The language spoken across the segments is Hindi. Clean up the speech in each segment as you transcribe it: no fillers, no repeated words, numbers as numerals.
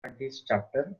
at this chapter.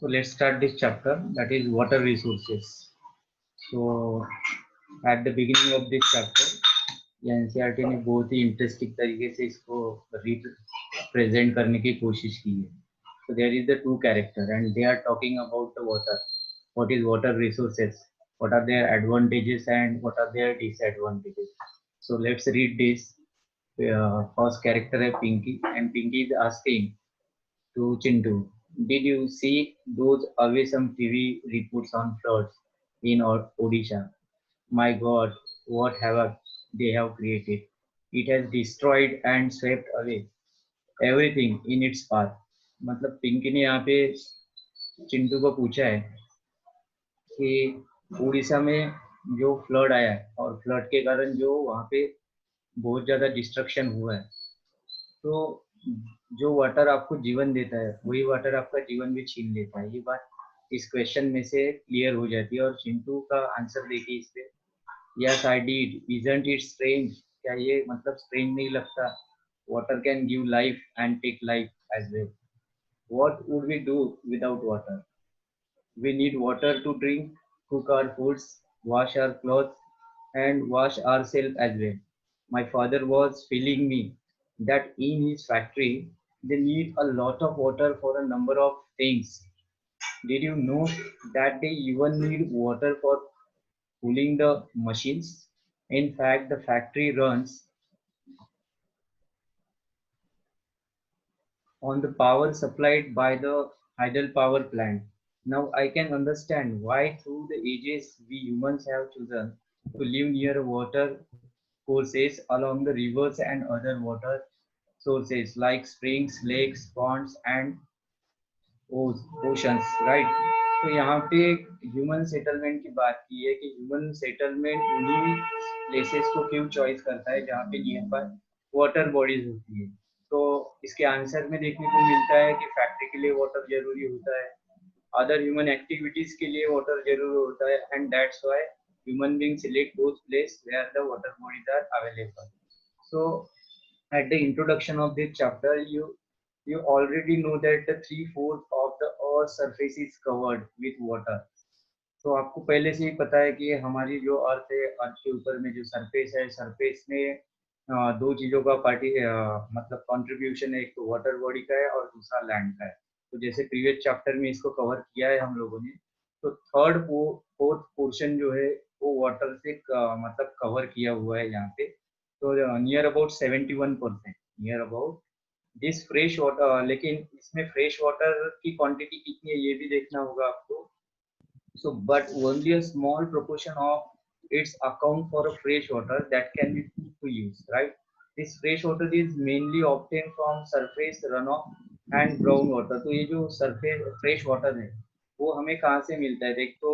So let's start this chapter, that is water resources. So at the beginning of this chapter, NCERT ने बहुत ही इंटरेस्टिंग तरीके से इसको रिप्रेजेंट करने की कोशिश की है. So there is the two character and they are talking about the water. What is water resources? What are their advantages and what are their disadvantages? So let's read this. First character है Pinky and Pinky is asking to Chintu, did you see those awesome TV reports on floods in Odisha? My God, what havoc they have created. It has destroyed and swept away everything in its path. मतलब पिंकी ने यहाँ पे चिंटू को पूछा है कि उड़ीसा में जो फ्लड आया है और फ्लड के कारण जो वहाँ पे बहुत ज्यादा डिस्ट्रक्शन हुआ है, तो जो वाटर आपको जीवन देता है वही वाटर आपका जीवन भी छीन लेता है. ये बात इस क्वेश्चन में से क्लियर हो जाती है. और चिंटू का आंसर देखिए इस पे. Yes I did, isn't it strange, क्या ये मतलब स्ट्रेंज नहीं लगता? Water can give life and take life as well. What would we do without water? We need water to drink, cook our foods, wash our clothes, and wash ourselves as well. My father was telling me that in his factory they need a lot of water for a number of things. Did you know that they even need water for cooling the machines? In fact, the factory runs on the power supplied by the hydel power plant. Now I can understand why through the ages we humans have chosen to live near water courses along the rivers and other water sources like springs, lakes, ponds and oceans, right? तो यहाँ पे ह्यूमन सेटलमेंट की बात की है कि ह्यूमन सेटलमेंट उन्हीं प्लेसेस को क्यों चॉइस करता है जहाँ पे नियर बाय वाटर बॉडीज होती है. तो इसके आंसर में देखने को मिलता है कि फैक्ट्री के लिए वाटर जरूरी होता है, अदर ह्यूमन एक्टिविटीज के लिए वाटर जरूरी होता है, and that's why human being select those place where the water bodies are available. So at the introduction of this chapter, you already know that the 3/4 of the earth surface is covered with water. तो आपको पहले से ही पता है कि हमारी जो अर्थ है, अर्थ के ऊपर में जो सरफेस है, सरफेस में दो चीजों का मतलब कंट्रीब्यूशन है. एक तो वाटर बॉडी का है और दूसरा लैंड का है. तो जैसे प्रीवियस चैप्टर में इसको कवर किया है हम लोगों ने, तो थर्ड फोर्थ पोर्शन जो है वो वाटर से मतलब कवर किया हुआ है यहाँ पे. तो near about 71%, near about this fresh water. लेकिन इसमें फ्रेश वाटर की क्वांटिटी कितनी है ये भी देखना होगा आपको. So, but only a small proportion of its account for a fresh water that can be put to use, right? This fresh water is mainly obtained from surface runoff and groundwater. तो ये जो surface fresh water है वो हमें कहाँ से मिलता है? देख तो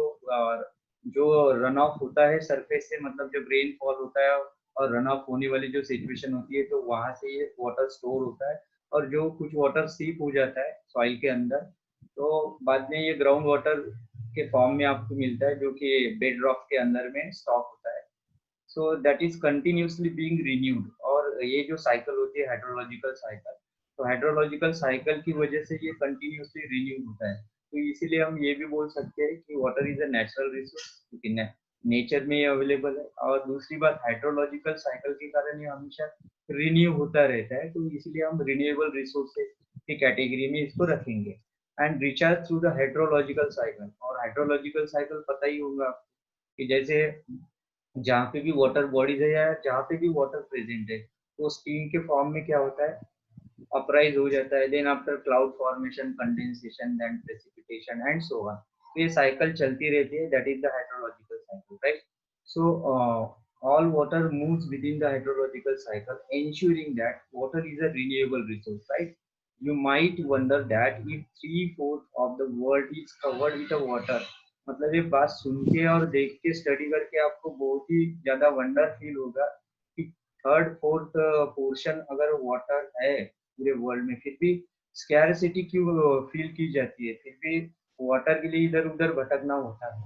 जो रन ऑफ होता है सरफेस से, मतलब जब रेन फॉल होता है और रन ऑफ होने वाली जो सिचुएशन होती है तो वहां से ये वाटर स्टोर होता है, और जो कुछ वाटर सीप हो जाता है सॉइल के अंदर, तो बाद में ये ग्राउंड वाटर के फॉर्म में आपको मिलता है, जो कि बेड रॉक के अंदर में स्टॉक होता है। So that is continuously being renewed, और ये जो साइकिल होती है हाइड्रोलॉजिकल साइकिल, तो हाइड्रोलॉजिकल साइकिल की वजह से ये कंटिन्यूसली रिन्यूड होता है। तो इसीलिए हम ये भी बोल सकते हैं कि water is a natural resource, क्योंकि नेचर में ये अवेलेबल है। और दूसरी बात, हाइड्रोलॉजिकल साइकिल के कारण ये हमेशा रिन्यू होता रहता है, तो इसलिए हम रिन्यूएबल रिसोर्सेज की कैटेगरी में इसको रखेंगे। And recharge through the hydrological cycle, और हाइड्रोलॉजिकल साइकिल पता ही होगा कि जैसे जहाँ पे भी वाटर बॉडीज है या जहाँ पे भी वाटर प्रेजेंट है, तो स्टीम के फॉर्म में क्या होता है, अपराइज हो जाता है, then after cloud formation, condensation, then precipitation and so on. तो ये साइकिल चलती रहती है, that is the hydrological cycle, right. So all water moves within the hydrological cycle, ensuring that water is a renewable resource, right? You might wonder that if 3/4 of the world is covered with a water, मतलब ये बात सुन के और देख के स्टडी करके आपको बहुत ही ज्यादा वंडर फील होगा कि थर्ड फोर्थ पोर्शन अगर वाटर है पूरे वर्ल्ड में, फिर भी स्कैरसिटी क्यों फील की जाती है, फिर भी वाटर के लिए इधर उधर भटकना होता है।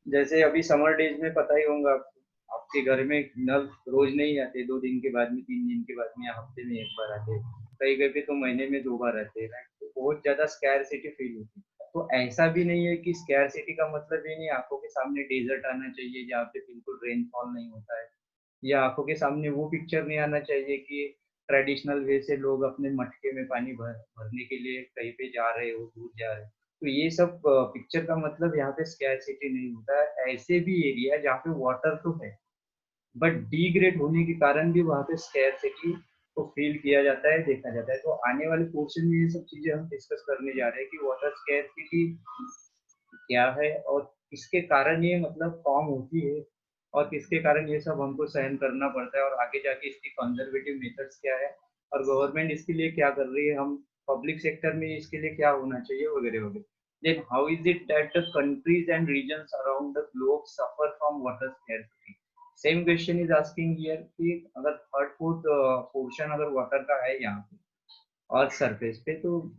जैसे अभी समर डेज में पता ही होगा आपको, आपके घर में नल रोज नहीं आते, 2 दिन के बाद में, 3 दिन के बाद में, या हफ्ते में एक बार आते, कई कहीं पे तो महीने में 2 बार आते हैं, राइट। तो बहुत ज्यादा स्कैरसिटी फील होती है। तो ऐसा भी नहीं है कि स्कैरसिटी का मतलब ये नहीं आंखों के सामने डेजर्ट आना चाहिए जहाँ पे बिल्कुल रेनफॉल नहीं होता है, या आंखों के सामने वो पिक्चर नहीं आना चाहिए कि ट्रेडिशनल वे से लोग अपने मटके में पानी भरने के लिए कहीं पे जा रहे हो, दूर जा रहे हो। तो ये सब पिक्चर का मतलब यहाँ पे स्कैरसिटी नहीं होता है। ऐसे भी एरिया जहाँ पे वाटर तो है, बट डिग्रेड होने के कारण भी वहाँ पे स्कैरसिटी को फील किया जाता है, देखा जाता है। तो आने वाले पोर्शन में ये सब चीजें हम डिस्कस करने जा रहे हैं कि वाटर स्कैरसिटी क्या है, और किसके कारण ये मतलब फॉर्म होती है, और किसके कारण ये सब हमको सहन करना पड़ता है, और आगे जाके इसकी कंजर्वेटिव मेथड्स क्या है, और गवर्नमेंट इसके लिए क्या कर रही है, हम पब्लिक सेक्टर में इसके लिए क्या होना चाहिए, वगैरह वगैरह। Then how is it that the countries and regions around the globe suffer from water scarcity? Same question is asking here कि अगर थर्ड फोर्थ पोर्शन अगर वाटर का है यहाँ पे और सरफेस पे, तो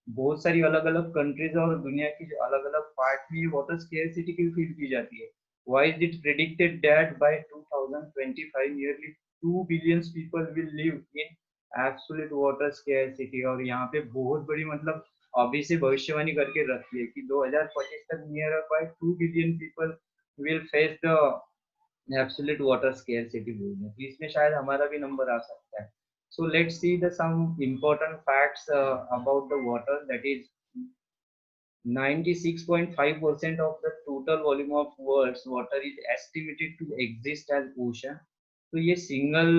बहुत सारी अलग अलग कंट्रीज और दुनिया की जो अलग अलग पार्ट में वाटर स्केर्सिटी की फील की जाती है। Why is it predicted that bye 2025 nearly 2 billion people will live in absolute water scarcity? और यहाँ पे बहुत बड़ी मतलब अभी से भविष्यवाणी करके रखी है कि 2025 तक near by 2 billion people will face the absolute water scarcity बोल रहे हैं। तो इसमें शायद हमारा भी नंबर आ सकता है। So let's see the some important facts about the water. That is 96.5% of the total volume of world's water is estimated to exist as ocean. तो ये सिंगल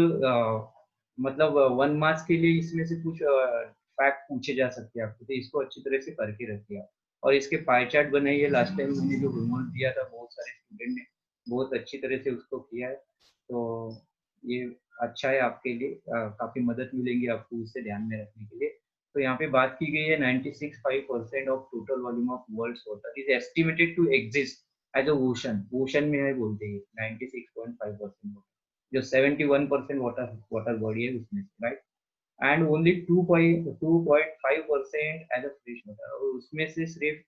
मतलब 1 मास के लिए इसमें से कुछ फैक्ट पूछे जा सकते हैं आपको, तो इसको अच्छी तरह से करके रखिए आप। और इसके पाई चार्ट बनाइए, लास्ट टाइम मैंने जो होमवर्क दिया था बहुत सारे स्टूडेंट ने बहुत अच्छी तरह से उसको किया है, तो ये अच्छा है आपके लिए, काफी मदद मिलेंगी आपको उससे ध्यान में रखने के लिए। तो यहाँ पे बात की गई है 96.5% of total volume of world's water is estimated to exist as a ocean, ocean में है बोलते हैं 96.5%, जो 71% वाटर वाटर बॉडी है उसमें, right. And only 2.5% as a fresh water, और उसमें से सिर्फ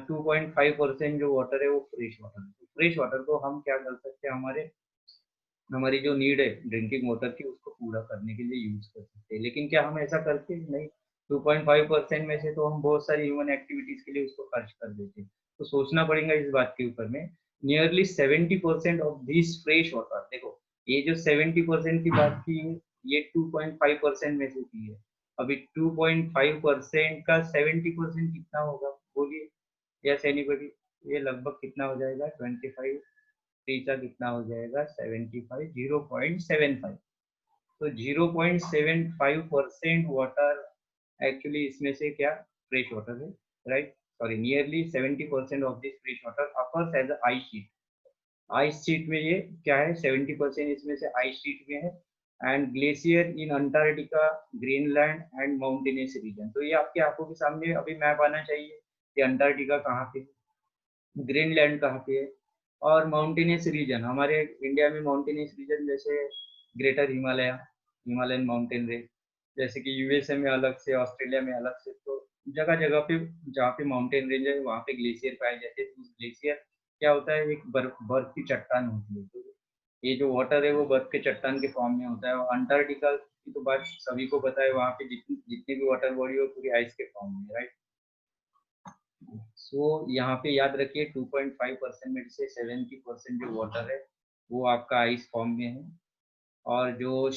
2.5% जो वाटर है वो फ्रेश वाटर है। फ्रेश वाटर को हम क्या कर सकते हैं, हमारे हमारी जो नीड है ड्रिंकिंग वाटर की उसको पूरा करने के लिए यूज कर सकते हैं। लेकिन क्या हम ऐसा करते हैं? नहीं। 2.5% में से तो हम बहुत सारी ह्यूमन एक्टिविटीज के लिए उसको खर्च कर देते हैं। तो सोचना पड़ेगा इस बात के ऊपर में। Nearly 70% of this fresh water, देखो ये जो 70% की बात की है ये 2.5% में से की है। अभी 2.5% का 70% कितना होगा बोलिए, यस एनीबडी? ये लगभग कितना हो जाएगा? 25 3 का कितना हो जाएगा? 75, 0.75। तो 0.75% वाटर एक्चुअली इसमें से क्या फ्रेश वाटर है, right. Sorry, nearly 70% of this fresh water occurs as ice sheet. Ice sheet में ये क्या है? 70% इसमें से आइस शीट में है। And glacier in Antarctica, Greenland and mountainous region. तो ये आपकी आंखों के सामने अभी मैप आना चाहिए कि अंटार्कटिका कहाँ पे, ग्रीनलैंड कहाँ पे है, और माउंटेनियस रीजन, हमारे इंडिया में माउंटेनियस रीजन जैसे greater Himalaya, Himalayan mountain range, जैसे कि यूएसए में अलग से, ऑस्ट्रेलिया में अलग से, तो जगह जगह पे जहाँ पे माउंटेन रेंज है वहाँ पे ग्लेशियर पाए जाते हैं। तो उस ग्लेशियर क्या होता है, एक बर्फ बर्फ की चट्टान होती है। तो ये जो वाटर है वो बर्फ के चट्टान के फॉर्म में होता है। और अंटार्कटिका की तो बात सभी को पता है, वहाँ पे जितनी जितनी भी वाटर बॉडी हो पूरी आइस के फॉर्म में, राइट। सो यहाँ पे याद रखिए 2.5% में से 70% जो वाटर है वो आपका आइस फॉर्म में है, और जो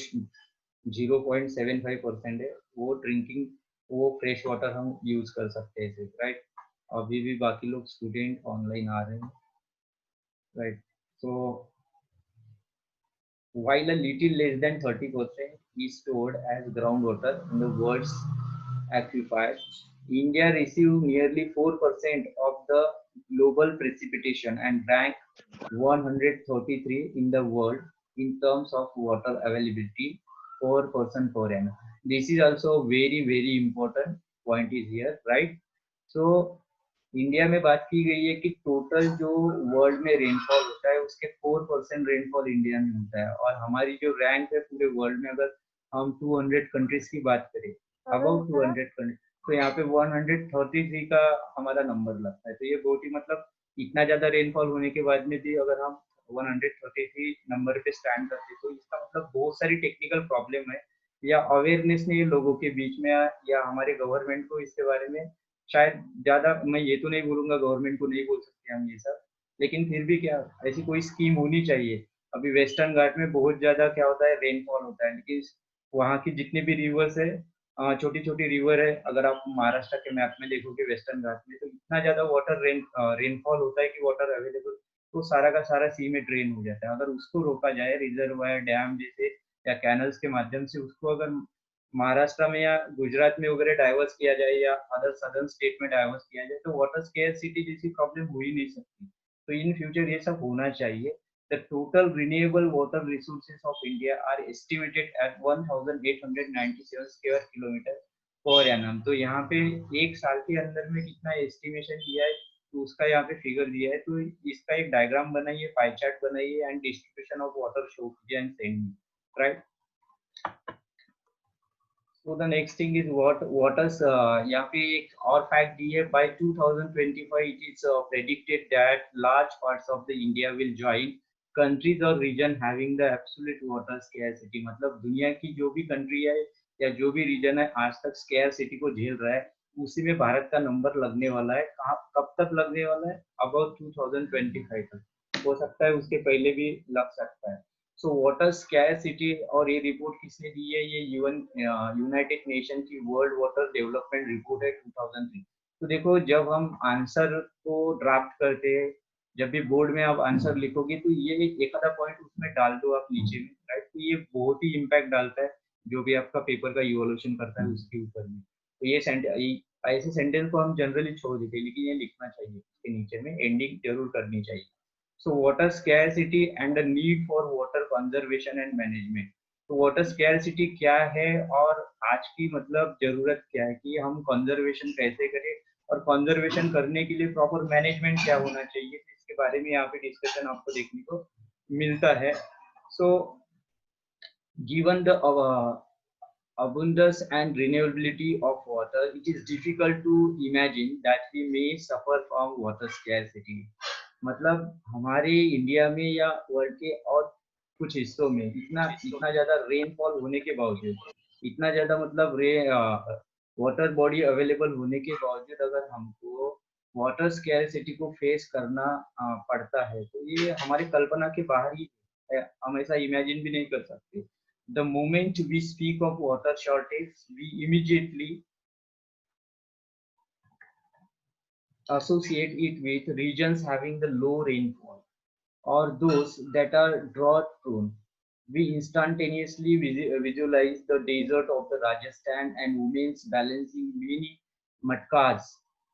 0.75% है वो ड्रिंकिंग, वो फ्रेश वाटर हम यूज कर सकते हैं सिर्फ, राइट। अभी भी बाकी लोग स्टूडेंट ऑनलाइन आ रहे हैं, right. So while a little less than 30% is stored as groundwater in the world's aquifers, India receives nearly 4% of the global precipitation and rank 133 in the world in terms of water availability per person per annum. This is also very very important point is here, right? So India में बात की गई है कि टोटल जो वर्ल्ड में रेनफॉल होता है उसके 4% रेनफॉल इंडिया में होता है। और हमारी जो रैंक है पूरे वर्ल्ड में, अगर हम 200 कंट्रीज की बात करें, अबाउट 200 कंट्रीज, तो यहाँ पे 133 का हमारा नंबर लगता है। तो ये बहुत ही मतलब इतना ज्यादा रेनफॉल होने के बाद में भी अगर हम 133 नंबर पे स्टैंड करते तो इसका मतलब बहुत सारी टेक्निकल प्रॉब्लम है, या अवेयरनेस नहीं है लोगों के बीच में, या हमारे गवर्नमेंट को इसके बारे में शायद ज्यादा, मैं ये तो नहीं बोलूंगा गवर्नमेंट को नहीं बोल सकते हम ये सब, लेकिन फिर भी क्या ऐसी कोई स्कीम होनी चाहिए। अभी वेस्टर्न घाट में बहुत ज्यादा क्या होता है, रेनफॉल होता है, लेकिन वहाँ की जितनी भी रिवर्स है, छोटी छोटी रिवर है, अगर आप महाराष्ट्र के मैप में देखोगे वेस्टर्न घाट में, तो इतना ज्यादा वाटर रेनफॉल होता है कि वाटर अवेलेबल तो सारा का सारा सी में ड्रेन हो जाता है। अगर उसको रोका जाए रिजर्वायर डैम जैसे या कैनल्स के माध्यम से, उसको अगर महाराष्ट्र में या गुजरात में वगैरह डाइवर्स किया जाए या अदर सदर्न स्टेट में डाइवर्स किया जाए, तो वाटर स्केर्सिटी जैसी प्रॉब्लम हो ही नहीं सकती। तो इन फ्यूचर ये सब होना चाहिए। The total renewable water resources of India are estimated at 1897 square kilometre per annum. तो यहाँ पे एक साल के अंदर में कितना एस्टिमेशन दिया है, तो उसका यहाँ पे फिगर दिया है। तो इसका एक डायग्राम बनाइए, पाई चार्ट बनाइए and distribution of water show कीजिए and send me, right. So the next thing is waters, यहाँ पे एक और फैक्ट दी है, by 2025 it is predicted that large parts of the India will join countries or region having the absolute water scarcity। मतलब दुनिया की जो भी कंट्री है या जो भी रीजन है आज तक scarcity को झेल रहा है, उसी में भारत का नंबर लगने वाला है। कहाँ कब तक लगने वाला है, अबाउट 2025 तक, हो सकता है उसके पहले भी लग सकता है। सो वाटर स्कैरसिटी, और ये रिपोर्ट किसने दी है, ये यूनाइटेड नेशन की वर्ल्ड वाटर डेवलपमेंट रिपोर्ट है 2003। तो देखो जब हम आंसर को ड्राफ्ट करते हैं, जब भी बोर्ड में आप आंसर लिखोगे तो ये एक आधा पॉइंट उसमें डाल दो आप नीचे में, राइट। तो ये बहुत ही इम्पैक्ट डालता है जो भी आपका पेपर का इवोल्यूशन करता है उसके ऊपर में। तो ये ऐसे सेंटेंस को हम जनरली छोड़ देते हैं, लेकिन ये लिखना चाहिए, इसके नीचे में एंडिंग जरूर करनी चाहिए। So water scarcity and the need for water conservation and management। तो वाटर स्कैरसिटी क्या है और आज की मतलब जरूरत क्या है कि हम कंजर्वेशन कैसे करें, और कंजर्वेशन करने के लिए प्रॉपर मैनेजमेंट क्या होना चाहिए, तो इसके बारे में यहाँ पे डिस्कशन आपको देखने को मिलता है। सो given the abundance and renewability of water, it is difficult to imagine that we may suffer from water scarcity। मतलब हमारे इंडिया में या वर्ल्ड के और कुछ हिस्सों में इतना इतना ज्यादा रेनफॉल होने के बावजूद, इतना ज्यादा मतलब वाटर बॉडी अवेलेबल होने के बावजूद अगर हमको वाटर स्कैरसिटी को फेस करना पड़ता है, तो ये हमारी कल्पना के बाहर ही है। हम ऐसा इमेजिन भी नहीं कर सकते। The moment we speak of water shortage, we immediately associate it with regions having the low rainfall or those that are drought prone. We instantaneously visualize the desert of the Rajasthan and women's balancing many matkas,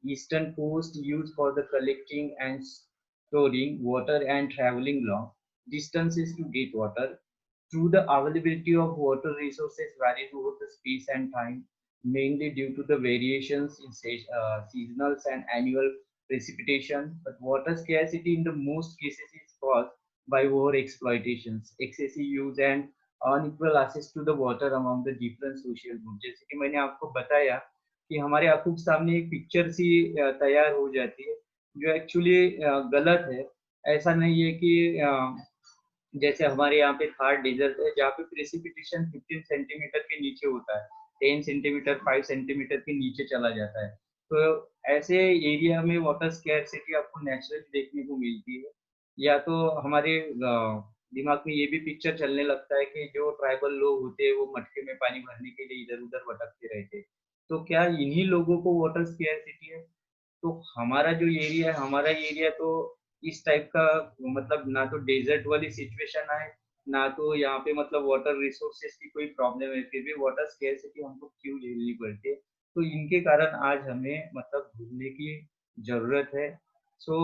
eastern coast used for the collecting and storing water and traveling long distances to get water. True, the availability of water resources varies over the space and time, mainly due to the variations in seasonal and annual precipitation, but water scarcity in the most cases is caused by over exploitations, excessive use and unequal access to the water among the different social groups. जैसे कि मैंने आपको बताया कि हमारे आंखों के सामने एक पिक्चर सी तैयार हो जाती है जो एक्चुअली गलत है। ऐसा नहीं है कि जैसे हमारे यहाँ पे थार डेजर्ट है जहाँ पे प्रेसिपिटेशन 15 सेंटीमीटर के नीचे होता है, 10 सेंटीमीटर 5 सेंटीमीटर के नीचे चला जाता है। तो ऐसे एरिया में वाटर स्कैर्सिटी आपको नेचुरली देखने को मिलती है। या तो हमारे दिमाग में ये भी पिक्चर चलने लगता है कि जो ट्राइबल लोग होते हैं वो मटके में पानी भरने के लिए इधर उधर भटकते रहते हैं। तो क्या इन्हीं लोगों को वाटर स्कैर्सिटी है? तो हमारा जो एरिया है, हमारा एरिया तो इस टाइप का, मतलब ना तो डेजर्ट वाली सिचुएशन है, ना तो यहाँ पे मतलब वाटर रिसोर्सेस की कोई प्रॉब्लम है, फिर भी वाटर स्केर्सिटी हमको क्यों झेलनी पड़ती है? तो इनके कारण आज हमें मतलब ढूंढने की जरूरत है। सो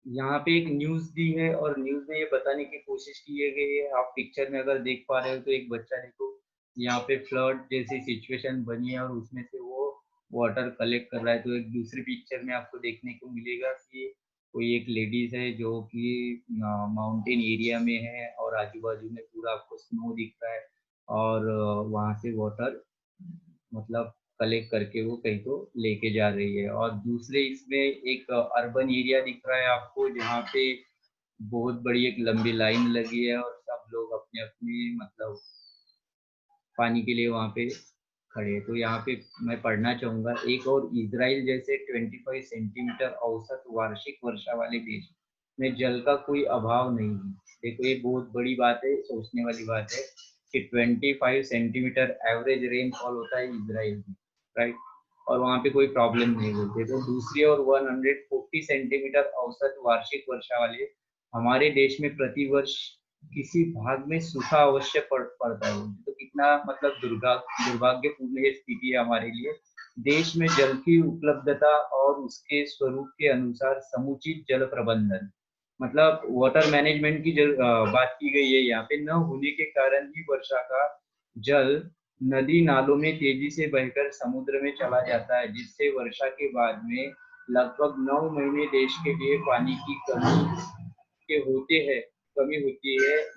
यहाँ पे एक न्यूज़ दी है और न्यूज़ में ये बताने की कोशिश की है गई है, आप पिक्चर में अगर देख पा रहे हो तो एक बच्चा देखो यहाँ पे फ्लड जैसी सिचुएशन बनी है और उसमें से वो वाटर कलेक्ट कर रहा है। तो एक दूसरी पिक्चर में आपको देखने को मिलेगा कि कोई एक लेडीज है जो कि माउंटेन एरिया में है और आजू बाजू में पूरा आपको स्नो दिख रहा है और वहाँ से वाटर मतलब कलेक्ट करके वो कहीं तो लेके जा रही है। और दूसरे इसमें एक अर्बन एरिया दिख रहा है आपको जहाँ पे बहुत बड़ी एक लंबी लाइन लगी है और सब लोग अपने अपने मतलब पानी के लिए वहाँ पे खड़े हैं। तो यहाँ पे मैं पढ़ना चाहूंगा, एक और इजराइल जैसे 25 सेंटीमीटर औसत वार्षिक वर्षा वाले देश में जल का कोई अभाव नहीं है। देखो ये बहुत बड़ी बात है, सोचने वाली बात है कि 25 सेंटीमीटर एवरेज रेनफॉल होता है इजराइल में, राइट? और वहाँ पे कोई प्रॉब्लम नहीं होती। तो दूसरी ओर 140 सेंटीमीटर औसत वार्षिक वर्षा वाले हमारे देश में प्रतिवर्ष किसी भाग में सूखा अवश्य पड़ता है। तो कितना मतलब दुर्भाग्यपूर्ण ये स्थिति है हमारे लिए। देश में जल की उपलब्धता और उसके स्वरूप के अनुसार समुचित जल प्रबंधन, मतलब वाटर मैनेजमेंट की बात की गई है यहाँ पे, न होने के कारण ही वर्षा का जल नदी नालों में तेजी से बहकर समुद्र में चला जाता है, जिससे वर्षा के बाद में लगभग 9 महीने देश के लिए पानी की कमी होती है।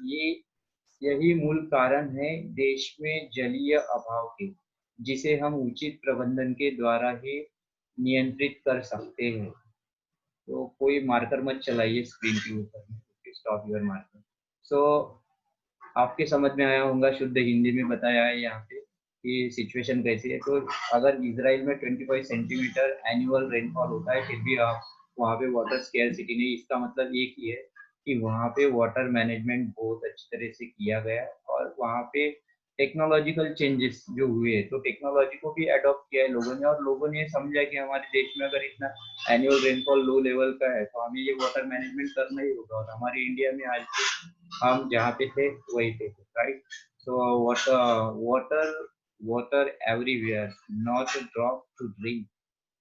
ये यही मूल कारण है देश में जलीय अभाव के, जिसे हम उचित प्रबंधन के द्वारा ही नियंत्रित कर सकते हैं। तो कोई मार्कर मत चलाइए स्क्रीन के ऊपर, स्टॉप योर मार्कर। सो आपके समझ में आया होगा, शुद्ध हिंदी में बताया है यहाँ पे कि सिचुएशन कैसी है। तो अगर इजराइल में 25 सेंटीमीटर एनुअल रेनफॉल होता है फिर भी आप वहाँ पे वाटर स्केर्सिटी नहीं, इसका मतलब एक ही है कि वहाँ पे वाटर मैनेजमेंट बहुत अच्छी तरह से किया गया है और वहाँ पे टेक्नोलॉजिकल चेंजेस जो हुए, तो टेक्नोलॉजी को भी अडॉप्ट किया है लोगों ने और लोगों ने समझा कि हमारे देश में अगर इतना एनुअल रेनफॉल लो लेवल का है तो हमें ये वाटर मैनेजमेंट करना ही होगा। और हमारे इंडिया में आज हम जहाँ पे थे वही पे थे, right? So water everywhere, not a drop to drink.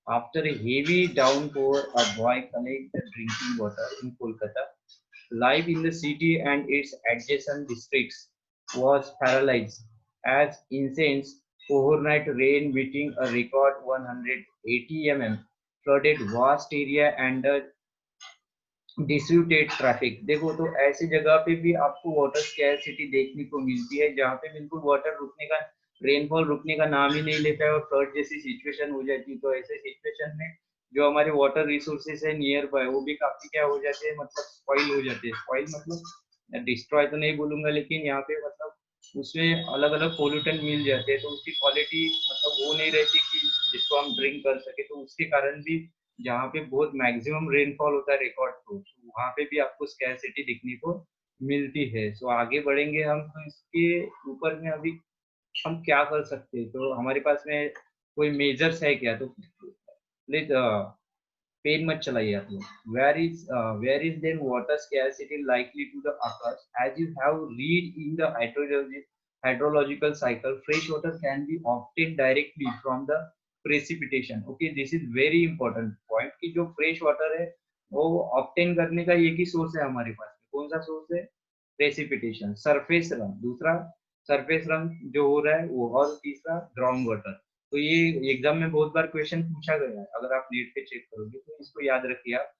After a heavy downpour, a boy collected drinking water in Kolkata. Life in the city and its adjacent districts was paralyzed as intense overnight rain beating a record 180 mm flooded vast area and distributed traffic. देखो तो ऐसी जगह पे भी आपको वाटर स्कैर्सिटी देखने को मिलती है जहाँ पे बिल्कुल वाटर रुकने का, रेनफॉल रुकने का नाम ही नहीं लेता है और फ्लड जैसी सिचुएशन हो जाती है। तो ऐसे सिचुएशन में जो हमारे वाटर रिसोर्सेज है नियर बाय वो भी काफी क्या हो जाते हैं, मतलब स्पॉइल हो जाते हैं। स्पॉइल मतलब डिस्ट्रॉय तो नहीं बोलूंगा, लेकिन यहाँ पे मतलब उसमें अलग अलग पोल्यूटेंट मिल जाते हैं तो उसकी क्वालिटी मतलब वो नहीं रहती कि जिसको हम ड्रिंक कर सके। तो उसके कारण भी जहाँ पे बहुत मैक्सिमम रेनफॉल होता है रिकॉर्ड तो वहाँ पे भी आपको स्कैर्सिटी दिखने को मिलती है। सो आगे बढ़ेंगे हम, तो इसके ऊपर में अभी हम क्या कर सकते हैं, तो हमारे पास में कोई मेजर्स है क्या? तो प्लीज पेन मत चलाइए आप लोग। Where is then water scarcity likely to the occurs as you have read in the hydrological cycle, fresh water can be obtained directly from the precipitation. Okay, this is very important point कि जो फ्रेश वाटर है वो ऑब्टेन करने का एक ही सोर्स है हमारे पास। कौन सा सोर्स है? प्रेसिपिटेशन, सरफेस रन, दूसरा सरफेस रन जो हो रहा है वो, और तीसरा ग्राउंड वाटर। तो ये एग्जाम में बहुत बार क्वेश्चन पूछा गया है, अगर आप नेट पे चेक करोगे तो इसको याद रखिए आप।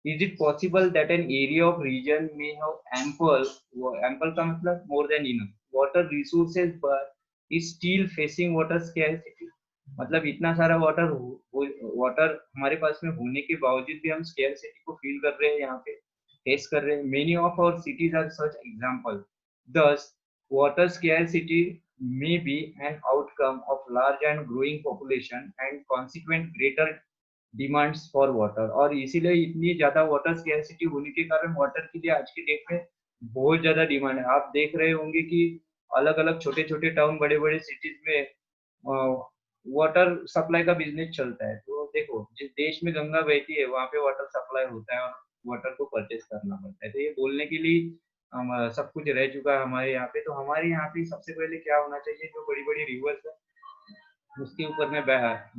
Is it possible that an area of region may have ample का मतलब more than enough water resources but is still facing water scarcity? मतलब इतना सारा वाटर हमारे पास में होने के बावजूद भी हम स्केर्सिटी को फील कर रहे हैं, यहाँ पे फेस कर रहे हैं। Many of our cities are such example. Thus, water scarcity may be an outcome of large and growing population and consequent greater demands for water, और इसीलिए इतनी ज्यादा वाटर स्कैर्सिटी होने के कारण वाटर के लिए आज की डेट में बहुत ज्यादा डिमांड है। आप देख रहे होंगे कि अलग अलग छोटे छोटे टाउन, बड़े बड़े सिटीज में वाटर सप्लाई का बिजनेस चलता है। तो देखो, जिस देश में गंगा बहती है वहां पे वाटर सप्लाई होता है और वाटर को परचेस करना पड़ता है। तो ये बोलने के लिए सब कुछ रह चुका है हमारे यहाँ पे। तो हमारे यहाँ पे सबसे पहले क्या होना चाहिए, जो बड़ी बड़ी रिवर्स है उसके ऊपर में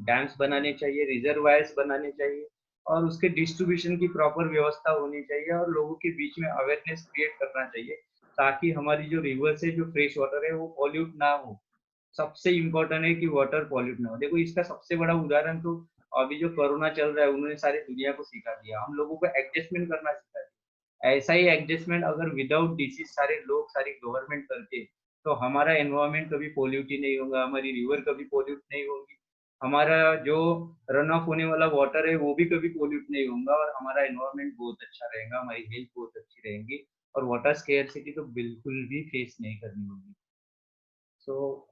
डैम्स बनाने चाहिए, रिजर्वायर्स बनाने चाहिए, और उसके डिस्ट्रीब्यूशन की प्रॉपर व्यवस्था होनी चाहिए, और लोगों के बीच में अवेयरनेस क्रिएट करना चाहिए, ताकि हमारी जो रिवर्स है, जो फ्रेश वाटर है, वो पॉल्यूट ना हो। सबसे इम्पोर्टेंट है कि वाटर पॉल्यूट ना हो। देखो, इसका सबसे बड़ा उदाहरण तो अभी जो कोरोना चल रहा है, उन्होंने सारी दुनिया को सिखा दिया, हम लोगों को एडजस्टमेंट करना सिखा दिया। ऐसा ही एडजस्टमेंट अगर विदाउट डिसीज सारे लोग, सारी गवर्नमेंट करते, तो हमारा एनवायरमेंट कभी पॉल्यूट ही नहीं होगा, हमारी रिवर कभी पॉल्यूट नहीं होगी, हमारा जो रन ऑफ होने वाला वाटर है वो भी कभी पॉल्यूट नहीं होगा, और हमारा एनवायरमेंट बहुत अच्छा रहेगा, हमारी हेल्थ बहुत अच्छी रहेगी, और वाटर स्केर्सिटी तो बिल्कुल भी फेस नहीं करनी होगी। सो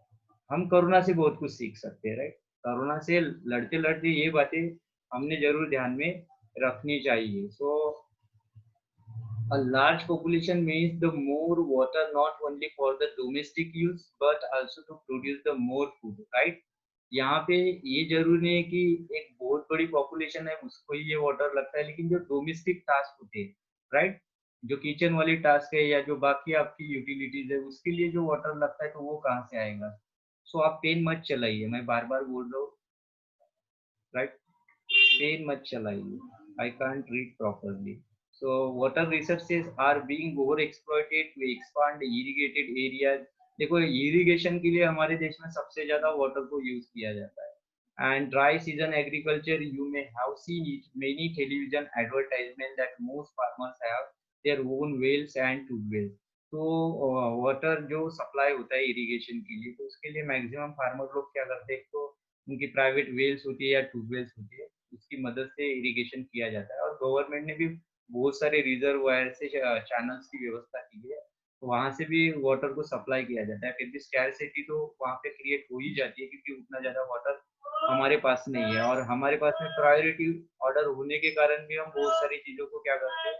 हम कोरोना से बहुत कुछ सीख सकते हैं, राइट। कोरोना से लड़ते लड़ते ये बातें हमने जरूर ध्यान में रखनी चाहिए। सो a large population means the more water, not only for the domestic use but also to produce the more food, right? यहाँ पे ये जरूरी नहीं है कि एक बहुत बड़ी पॉपुलेशन है उसको ही ये वाटर लगता है, लेकिन जो डोमेस्टिक टास्क होते हैं, राइट, जो किचन वाली टास्क है या जो बाकी आपकी यूटिलिटीज है, उसके लिए जो वाटर लगता है, तो वो कहाँ से आएगा। सो आप पेन मत चलाइए, मैं बार बार बोल रहा हूँ, राइट, पेन मत चलाइए। I can't read properly. So water resources are being overexploited to expand irrigated areas. देखो, इरिगेशन के लिए हमारे देश में सबसे ज्यादा वाटर को यूज किया जाता है। And dry season agriculture, you may have seen it many television advertisement that most farmers have their own wells and tubewells. तो वाटर जो सप्लाई होता है इरिगेशन के लिए, तो उसके लिए मैक्सिमम फार्मर लोग क्या करते हैं, तो उनकी प्राइवेट वेल्स होती है या ट्यूबवेल्स होती है, उसकी मदद से इरिगेशन किया जाता है। और गवर्नमेंट ने भी बहुत सारे रिजर्वायर से चैनल्स की व्यवस्था की है, तो वहां से भी वाटर को सप्लाई किया जाता है। फिर भी स्कैरसिटी तो वहां पे क्रिएट हो ही जाती है, क्योंकि उतना ज्यादा वाटर हमारे पास नहीं है, और हमारे पास में प्रायोरिटी ऑर्डर होने के कारण भी हम बहुत सारी चीजों को क्या करते हैं,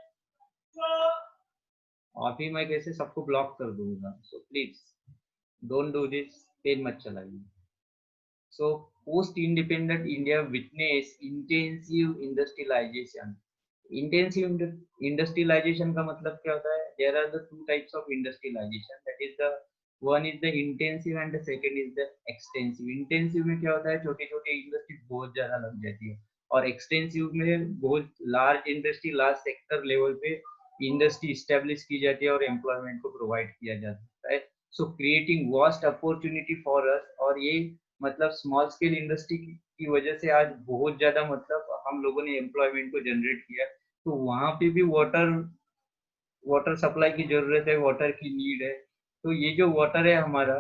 और फिर मैं कैसे सबको ब्लॉक कर दूंगा। So please don't do this, pen मत चलाइए। So post-independent India witnessed intensive industrialization. Intensive industrialization का मतलब क्या होता है? There are the two types of industrialization. That is the one is the intensive and the second is the extensive. Intensive में क्या होता है? छोटी छोटी इंडस्ट्री बहुत ज्यादा लग जाती है, और एक्सटेंसिव में बहुत large industry, large sector level पे इंडस्ट्री स्टेब्लिश की जाती है और एम्प्लॉयमेंट को प्रोवाइड किया जाता है। सो creating vast opportunity for us, और ये मतलब स्मॉल स्केल इंडस्ट्री की वजह से आज बहुत ज्यादा मतलब हम लोगों ने एम्प्लॉयमेंट को जनरेट किया। तो वहां पे भी वाटर वाटर सप्लाई की जरूरत है, वाटर की नीड है। तो ये जो वाटर है हमारा,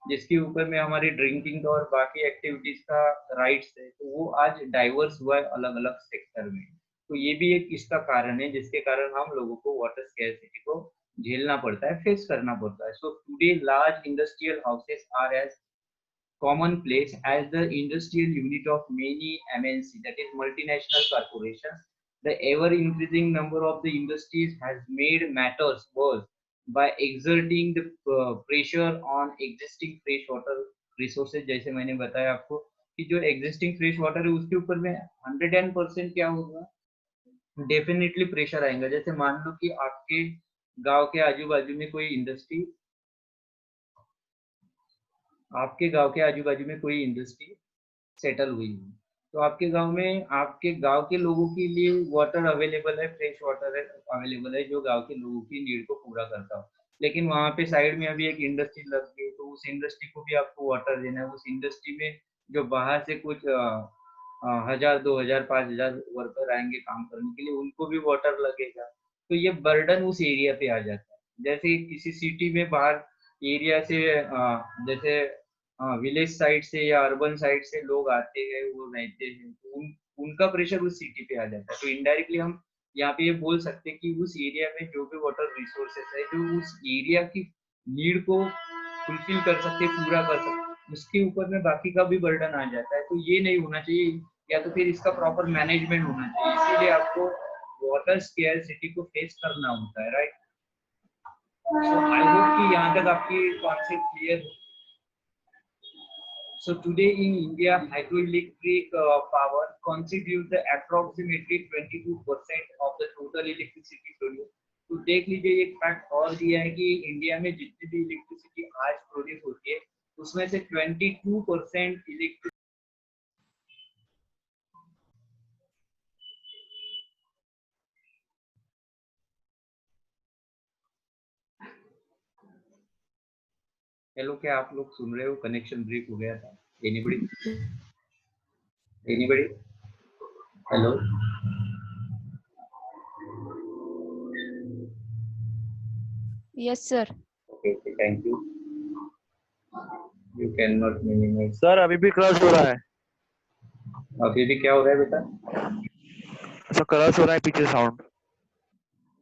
जिसके ऊपर में हमारी ड्रिंकिंग और बाकी एक्टिविटीज का राइट्स है, तो वो आज डाइवर्स हुआ है अलग अलग सेक्टर में। तो ये भी एक इसका कारण है, जिसके कारण हम लोगों को वाटर स्कैर्सिटी को झेलना पड़ता है, फेस करना पड़ता है। So today large industrial houses are as commonplace as the industrial unit of many MNC, that is multinational corporations. The ever increasing number of the industries has made matters worse by exerting the pressure on existing fresh water resources। जैसे मैंने बताया आपको कि जो existing fresh water है उसके ऊपर में 110% क्या होगा, डेफिनेटली प्रेशर आएगा। जैसे मान लो कि आपके गांव के आजू बाजू में कोई इंडस्ट्री, आपके गांव के आजू बाजू में कोई इंडस्ट्री सेटल हुई है, तो आपके गांव में आपके गांव के लोगों के लिए वाटर अवेलेबल है, फ्रेश वाटर है अवेलेबल है, जो गांव के लोगों की नीड को पूरा करता हो। लेकिन वहां पे साइड में अभी एक इंडस्ट्री लग गई, तो उस इंडस्ट्री को भी आपको वाटर देना है। उस इंडस्ट्री में जो बाहर से कुछ 1000 2000 5000 वर्कर आएंगे काम करने के लिए, उनको भी वाटर लगेगा। तो ये बर्डन उस एरिया पे आ जाता है। जैसे किसी सिटी में बाहर एरिया से जैसे विलेज साइड से या अर्बन साइड से लोग आते हैं, वो रहते हैं, तो उनका प्रेशर उस सिटी पे आ जाता है। तो इनडायरेक्टली हम यहाँ पे ये बोल सकते हैं कि उस एरिया में जो भी वाटर रिसोर्सेस है, जो उस एरिया की नीड को फुलफिल कर सकते, पूरा कर सकते, उसके ऊपर में बाकी का भी बर्डन आ जाता है। तो ये नहीं होना चाहिए, या तो फिर इसका प्रॉपर मैनेजमेंट होना चाहिए। इसीलिए आपको वाटर स्केर्सिटी को फेस करना होता है, राइट। सो आई होप कि यहाँ तक आपकी कॉन्सेप्ट क्लियर हो। So today in India, hydroelectric power constitutes the approximately 22% of the total electricity produced. तो देख लीजिए, एक फैक्ट और दिया है कि इंडिया में जितनी भी इलेक्ट्रिसिटी आज प्रोड्यूस होती है, उसमें से 22% इलेक्ट्रिक। हेलो, क्या आप लोग सुन रहे हो? कनेक्शन ब्रेक हो गया था। Anybody? Anybody? Hello? Yes, sir. Okay, thank you. You can not minimize. Sir अभी भी क्रश हो रहा है। अभी भी क्या हो रहा है बेटा? सर क्रश हो रहा है पीछे साउंड।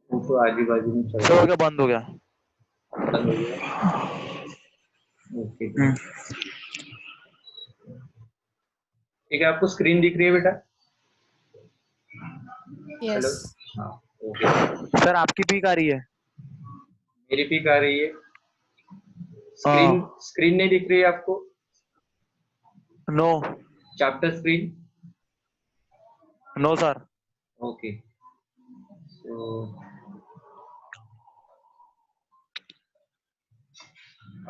वो तो आजू बाजू में चल सर रहा हो है। गया, बंद हो गया। बंद हो गया। ओके, ठीक है। आपको स्क्रीन दिख रही है बेटा? हेलो? Yes. हाँ, ओके। सर आपकी पीक आ रही है। मेरी पिक आ रही है। स्क्रीन हाँ। स्क्रीन नहीं दिख रही है आपको? No. Chapter screen? No sir. Okay, so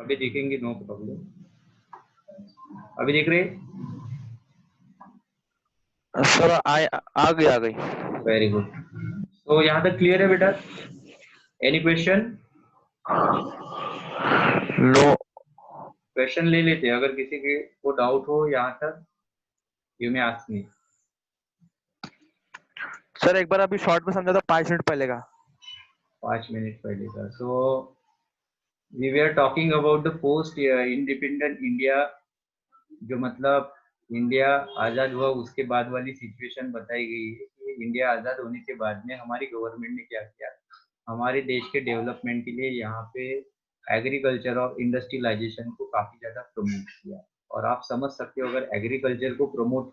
अभी दिखेंगे, नो प्रॉब्लम। अभी दिख रही है? सर आ गई। Very good. तो यहाँ तक क्लियर है बेटा? Any question? नो। क्वेश्चन ले लेते हैं, अगर किसी के को डाउट हो यहाँ तक, you may ask me. Sir एक बार अभी शॉर्ट में समझा था 5 मिनट पहले का। 5 मिनट पहले का। So we were talking about the post independent India, जो मतलब इंडिया आज़ाद हुआ उसके बाद वाली सिचुएशन बताई गई है कि इंडिया आज़ाद होने के बाद में हमारी गवर्नमेंट ने क्या किया, हमारे देश के डेवलपमेंट के लिए यहाँ पे एग्रीकल्चर और इंडस्ट्रियलाइजेशन को काफ़ी ज़्यादा प्रमोट किया। और आप समझ सकते हो, अगर एग्रीकल्चर को प्रमोट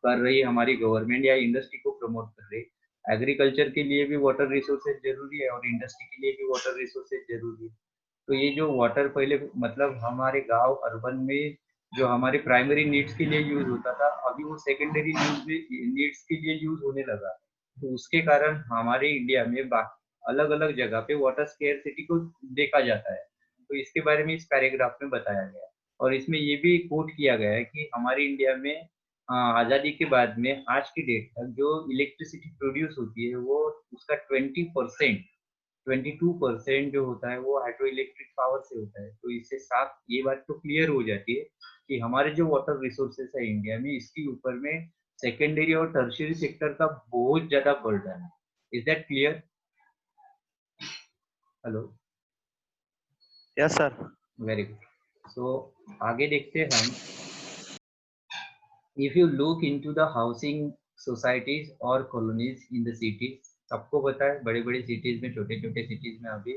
कर रही है हमारी गवर्नमेंट, या इंडस्ट्री को प्रमोट कर रही है, एग्रीकल्चर के लिए भी वाटर रिसोर्सेज जरूरी है और इंडस्ट्री के लिए भी वाटर रिसोर्सेज जरूरी है। तो ये जो वाटर पहले मतलब हमारे गांव अर्बन में जो हमारे प्राइमरी नीड्स के लिए यूज होता था, अभी वो सेकेंडरी नीड्स के लिए यूज होने लगा। तो उसके कारण हमारे इंडिया में अलग अलग जगह पे वाटर स्केर्सिटी को देखा जाता है। तो इसके बारे में इस पैराग्राफ में बताया गया है। और इसमें ये भी कोट किया गया है कि हमारे इंडिया में आज़ादी के बाद में आज की डेट तक जो इलेक्ट्रिसिटी प्रोड्यूस होती है, वो उसका 22% जो होता है वो हाइड्रो इलेक्ट्रिक पावर से होता है। तो इससे साफ ये बात तो क्लियर हो जाती है कि हमारे जो वाटर रिसोर्सेस है इंडिया में, इसके ऊपर में सेकेंडरी और टर्शियरी सेक्टर का बहुत ज्यादा बर्डन है। Is that clear? Hello? Yes sir. Very good. So आगे देखते हैं हम। If you look into the housing societies और कॉलोनीज इन द सिटीज, सबको पता है बड़े बड़े सिटीज में, छोटे छोटे सिटीज में अभी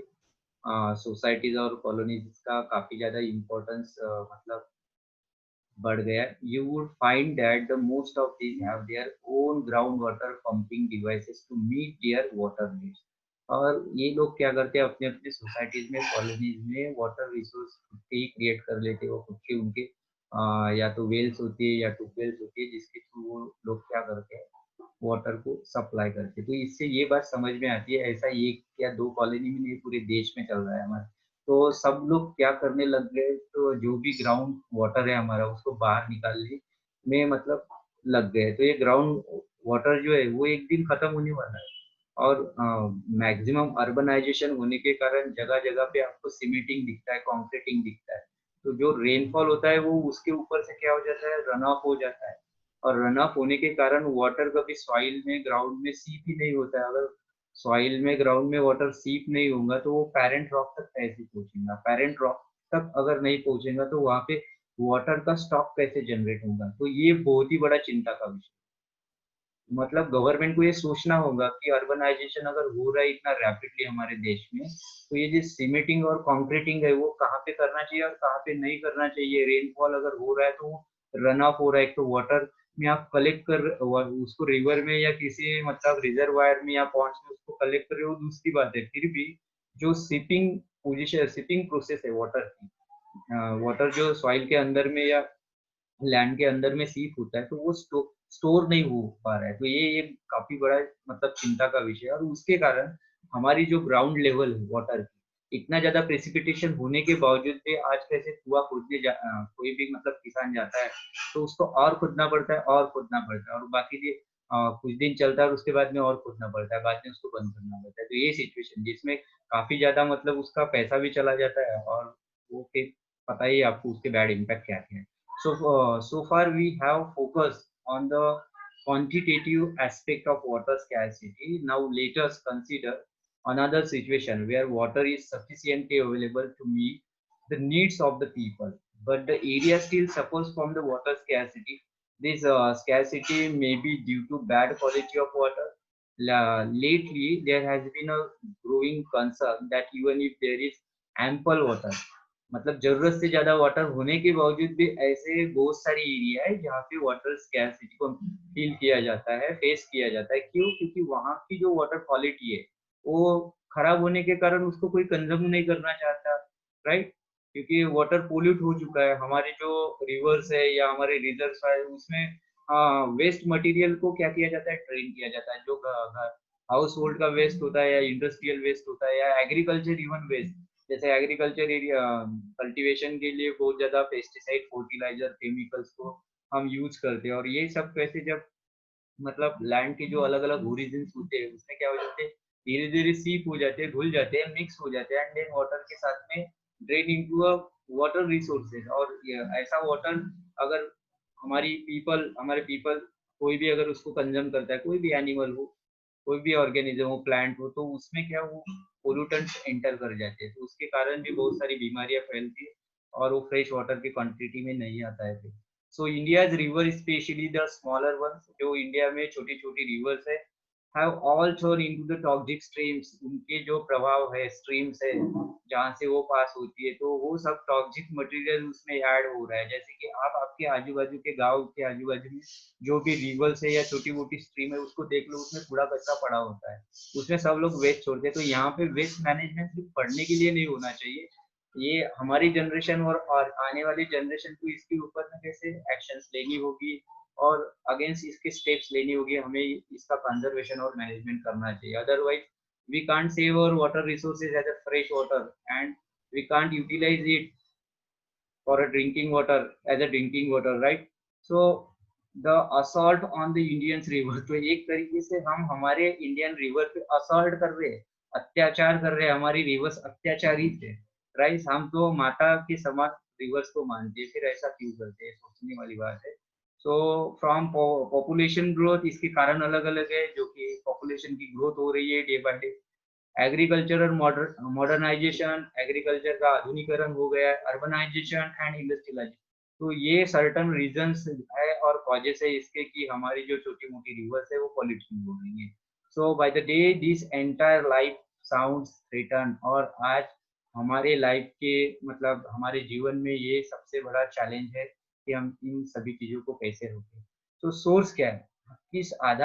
सोसाइटीज और कॉलोनीज का काफी ज्यादा इम्पोर्टेंस मतलब बढ़ गया। You would find that the most of these have their own ground water pumping devices to meet their water needs. और ये लोग क्या करते हैं, अपने अपने सोसाइटीज में, कॉलोनीज में वाटर रिसोर्स खुद के ही क्रिएट कर लेते हैं। वो खुद के उनके या तो वेल्स होती है या ट्यूबवेल्स होती है, जिसके थ्रू वो लोग क्या करते हैं, वाटर को सप्लाई करते। तो इससे ये बात समझ में आती है, ऐसा एक या दो कॉलोनी में नहीं, पूरे देश में चल रहा है हमारे। तो सब लोग क्या करने लग गए, तो जो भी ग्राउंड वाटर है हमारा, उसको बाहर निकालने में मतलब लग गए। तो ये ग्राउंड वाटर जो है वो एक दिन खत्म होने वाला है। और मैक्सिमम अर्बनाइजेशन होने के कारण जगह जगह पे आपको सीमेंटिंग दिखता है, कंक्रीटिंग दिखता है। तो जो रेनफॉल होता है वो उसके ऊपर से क्या हो जाता है, रन ऑफ हो जाता है। और रन ऑफ होने के कारण वाटर कभी सॉइल में, ग्राउंड में सीप ही नहीं होता है। अगर सॉइल में, ग्राउंड में वाटर सीप नहीं होगा तो वो पेरेंट रॉक तक कैसे पहुंचेगा? पेरेंट रॉक तक अगर नहीं पहुंचेगा तो वहां पे वाटर का स्टॉक कैसे जनरेट होगा? तो ये बहुत ही बड़ा चिंता का विषय। मतलब गवर्नमेंट को ये सोचना होगा कि अर्बनाइजेशन अगर हो रहा है इतना रैपिडली हमारे देश में, तो ये जो सीमेंटिंग और कंक्रीटिंग है वो कहाँ पे करना चाहिए और कहाँ पे नहीं करना चाहिए। रेनफॉल अगर हो रहा है तो रन ऑफ हो रहा है, एक तो वाटर में आप कलेक्ट कर उसको रिवर में या किसी मतलब रिजर्वायर में या पॉन्ड्स में उसको कलेक्ट कर रहे हो, दूसरी बात है। फिर भी जो सिपिंग पोजिशन, सिपिंग प्रोसेस है वाटर की, वाटर जो सॉइल के अंदर में या लैंड के अंदर में सीप होता है तो वो स्टोर नहीं हो पा रहा है। तो ये काफी बड़ा मतलब चिंता का विषय है। और उसके कारण हमारी जो ग्राउंड लेवल है वाटर की, इतना ज्यादा प्रेसिपिटेशन होने के बावजूद भी आज कैसे कुआं खोदने कोई भी मतलब किसान जाता है तो उसको और खोदना पड़ता है और खोदना पड़ता है, और बाकी ये कुछ दिन चलता है और उसके बाद में और खोदना पड़ता है, बाद में उसको बंद करना पड़ता है। तो ये सिचुएशन जिसमें काफी ज्यादा मतलब उसका पैसा भी चला जाता है, और वो फिर पता ही है आपको उसके बैड इम्पैक्ट क्या क्या है। So far we have focused on the quantitative aspect of water scarcity. Now let us consider another situation where water is sufficiently available to meet the needs of the people, but the area still suffers from the water scarcity. This scarcity may be due to bad quality of water. Lately, there has been a growing concern that even if there is ample water, मतलब जरूरत से ज्यादा वाटर होने के बावजूद भी ऐसे बहुत सारी एरिया है जहाँ पे वाटर स्कैर्सिटी को फील किया जाता है, फेस किया जाता है। क्यों? क्योंकि वहाँ की जो वाटर क्वालिटी है वो खराब होने के कारण उसको कोई कंज्यूम नहीं करना चाहता, राइट? क्योंकि वाटर पोल्यूट हो चुका है। हमारे जो रिवर्स है या हमारे रिजर्व्स है उसमें वेस्ट मटेरियल को क्या किया जाता है, ड्रेन किया जाता है। जो हाउस होल्ड का वेस्ट होता है या इंडस्ट्रियल वेस्ट होता है या एग्रीकल्चर इवन वेस्ट, जैसे एग्रीकल्चर एरिया कल्टीवेशन के लिए बहुत ज्यादा पेस्टिसाइड, फर्टिलाइजर, केमिकल्स को हम यूज करते हैं। और ये सब कैसे जब मतलब लैंड के जो अलग अलग ओरिजिन होते हैं उसमें क्या हो जाते हैं, धीरे धीरे सीप हो जाते हैं, घुल जाते हैं, मिक्स हो जाते हैं, एंड देन वाटर के साथ में drain into a water resources. और ऐसा वाटर अगर हमारे पीपल कोई भी अगर उसको कंज्यूम करता है, कोई भी एनिमल हो, कोई भी ऑर्गेनिज्म हो, प्लांट हो, तो उसमें क्या वो पोल्यूटेंट्स एंटर कर जाते हैं। तो उसके कारण भी बहुत सारी बीमारियां फैलती है और वो फ्रेश वाटर की क्वांटिटी में नहीं आता है फिर। सो India's river specially the smaller once, जो इंडिया में छोटी छोटी रिवर्स है, have all throne into the toxic streams. उनके जो प्रभाव है, स्ट्रीम्स है जहाँ से वो पास होती है, तो वो सब टॉक्सिक मटेरियल उसमें ऐड हो रहा है। जैसे कि आप आपके आजू बाजू के गाँव के आजू बाजू में जो भी रिवर्स है या छोटी मोटी स्ट्रीम है उसको देख लो, उसमें कूड़ा कचरा पड़ा होता है, उसमें सब लोग वेस्ट छोड़ते हैं। तो यहाँ पे वेस्ट मैनेजमेंट सिर्फ पढ़ने के लिए नहीं होना चाहिए, ये हमारी जनरेशन और आने वाली जनरेशन को इसके ऊपर में कैसे एक्शंस लेनी होगी और अगेंस्ट इसके स्टेप्स लेनी होगी। हमें इसका कंजर्वेशन और मैनेजमेंट करना चाहिए। Otherwise we can't save our water resources as a fresh water and we can't utilize it for a drinking water as a drinking water, right? So the assault on the Indian river, तो एक तरीके से हम हमारे इंडियन रिवर पे असॉल्ट कर रहे हैं, अत्याचार कर रहे हैं। हमारी रिवर्स अत्याचारित है, राइट? हम तो माता के समान रिवर्स को मानते हैं, फिर ऐसा क्यों करते हैं? सोचने वाली बात है। सो फ्रॉम पॉपुलेशन ग्रोथ, इसके कारण अलग अलग है, जो कि पॉपुलेशन की ग्रोथ हो रही है day by day. Agricultural modernization, agriculture का आधुनिकरण हो गया है, अर्बनाइजेशन एंड इंडस्ट्रियलाइजेशन। तो ये सर्टन रीजंस है और कॉजेस है इसके कि हमारी जो छोटी मोटी रिवर्स है वो पॉल्यूशन हो रही है। So by the day this entire life sounds threaten, और आज हमारे लाइफ के मतलब हमारे जीवन में ये सबसे बड़ा चैलेंज है कि हम इन सभी चीजों को कैसे रोकें। तो सोर्स क्या है, किस आधार